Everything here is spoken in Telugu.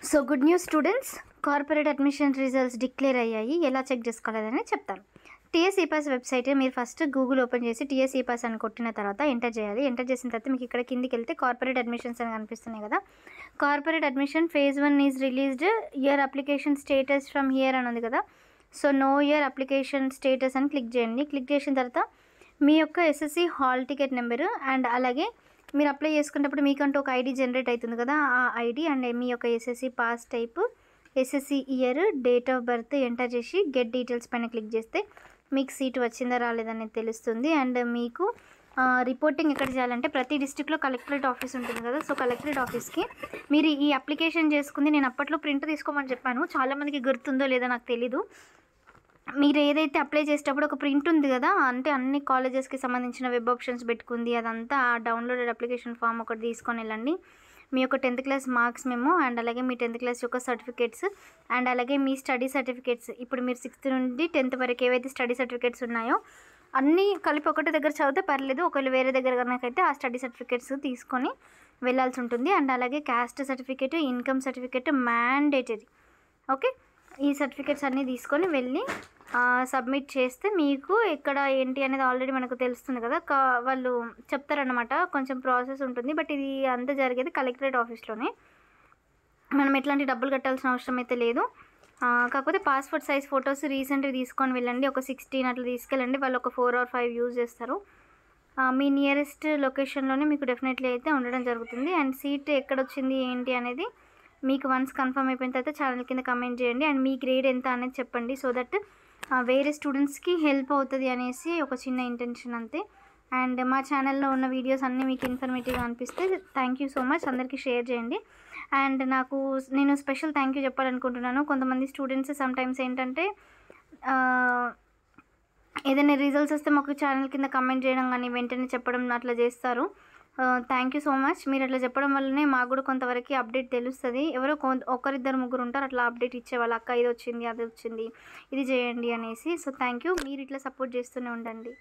So good news students, corporate admission results declare అయ్యాయి. ఎలా చెక్ చేసుకోలేదని చెప్తాను. టీఎస్ ఈపాస్ వెబ్సైట్ మీరు ఫస్ట్ గూగుల్ ఓపెన్ చేసి టీఎస్ ఈపాస్ అని కొట్టిన తర్వాత ఎంటర్ చేయాలి. ఎంటర్ చేసిన తర్వాత మీకు ఇక్కడ కిందికి వెళ్తే కార్పొరేట్ అడ్మిషన్స్ అని కనిపిస్తున్నాయి కదా. Corporate admission phase 1 is released, your application status from here అని ఉంది కదా. So no your application status అని క్లిక్ చేయండి. క్లిక్ చేసిన తర్వాత మీ యొక్క SSC hall ticket number and అలాగే మీరు అప్లై చేసుకునేటప్పుడు మీకంటూ ఒక ఐడి జనరేట్ అవుతుంది కదా, ఆ ఐడి అండ్ మీ యొక్క SSC pass type, SSC year, date of birth enter చేసి గెట్ డీటెయిల్స్ పైన క్లిక్ చేస్తే మీకు సీటు వచ్చిందా రాలేదనేది తెలుస్తుంది. అండ్ మీకు రిపోర్టింగ్ ఎక్కడ చేయాలంటే ప్రతి డిస్ట్రిక్ట్లో కలెక్టరేట్ ఆఫీస్ ఉంటుంది కదా. సో కలెక్టరేట్ ఆఫీస్కి మీరు ఈ అప్లికేషన్ చేసుకుంది నేను అప్పట్లో ప్రింట్ తీసుకోమని చెప్పాను, చాలామందికి గుర్తుందో లేదో నాకు తెలీదు. మీరు ఏదైతే అప్లై చేసేటప్పుడు ఒక ప్రింట్ ఉంది కదా, అంటే అన్ని కాలేజెస్కి సంబంధించిన వెబ్ ఆప్షన్స్ పెట్టుకుంది అదంతా, ఆ డౌన్లోడెడ్ అప్లికేషన్ ఫామ్ ఒకటి తీసుకొని వెళ్ళండి. మీ యొక్క 10th class marks memo and అలాగే మీ 10th క్లాస్ యొక్క సర్టిఫికేట్స్ అండ్ అలాగే మీ స్టడీ సర్టిఫికేట్స్, ఇప్పుడు మీరు 6th నుండి 10th వరకు ఏవైతే స్టడీ సర్టిఫికేట్స్ ఉన్నాయో అన్నీ కలిపి ఒకటే దగ్గర చదివితే పర్లేదు. ఒకవేళ వేరే దగ్గర కనుకైతే ఆ స్టడీ సర్టిఫికేట్స్ తీసుకొని వెళ్ళాల్సి ఉంటుంది. అండ్ అలాగే caste certificate, income certificate mandatory. Okay, ఈ సర్టిఫికేట్స్ అన్నీ తీసుకొని వెళ్ళి సబ్మిట్ చేస్తే మీకు ఎక్కడ ఏంటి అనేది ఆల్రెడీ మనకు తెలుస్తుంది కదా. వాళ్ళు చెప్తారనమాట, కొంచెం ప్రాసెస్ ఉంటుంది. బట్ ఇది అంతా జరిగేది కలెక్టరేట్ ఆఫీస్లోనే, మనం ఎట్లాంటి డబ్బులు కట్టాల్సిన అవసరం అయితే లేదు. కాకపోతే పాస్పోర్ట్ సైజ్ ఫొటోస్ రీసెంట్గా తీసుకొని వెళ్ళండి. ఒక 16 అట్లా తీసుకెళ్ళండి. వాళ్ళు ఒక 4 or 5 యూజ్ చేస్తారు. మీ నియరెస్ట్ లొకేషన్లోనే మీకు డెఫినెట్లీ అయితే ఉండడం జరుగుతుంది. అండ్ సీట్ ఎక్కడొచ్చింది ఏంటి అనేది మీకు వన్స్ కన్ఫర్మ్ అయిపోయిన తర్వాత ఛానల్ కింద కమెంట్ చేయండి. అండ్ మీ గ్రేడ్ ఎంత అనేది చెప్పండి, సో దట్ వేరే స్టూడెంట్స్కి హెల్ప్ అవుతుంది అనేసి ఒక చిన్న ఇంటెన్షన్ అంతే. అండ్ మా ఛానల్లో ఉన్న వీడియోస్ అన్నీ మీకు ఇన్ఫర్మేటివ్గా అనిపిస్తే థ్యాంక్ యూ సో మచ్, అందరికీ షేర్ చేయండి. అండ్ నేను స్పెషల్ థ్యాంక్ యూ చెప్పాలనుకుంటున్నాను. కొంతమంది స్టూడెంట్స్ సమ్టైమ్స్ ఏంటంటే ఏదైనా రిజల్ట్స్ వస్తే మాకు ఛానల్ కింద కమెంట్ చేయడం కానీ వెంటనే చెప్పడం అట్లా చేస్తారు. Thank you so much. మీరు అట్లా చెప్పడం వల్లనే మాకు కూడా కొంతవరకు అప్డేట్ తెలుస్తుంది. ఎవరో ఒకరిద్దరు ముగ్గురు ఉంటారు అట్లా అప్డేట్ ఇచ్చేవాళ్ళు, అక్క ఇది వచ్చింది అది వచ్చింది ఇది చేయండి అనేసి. సో థ్యాంక్ యూ, మీరు ఇట్లా సపోర్ట్ చేస్తూనే ఉండండి.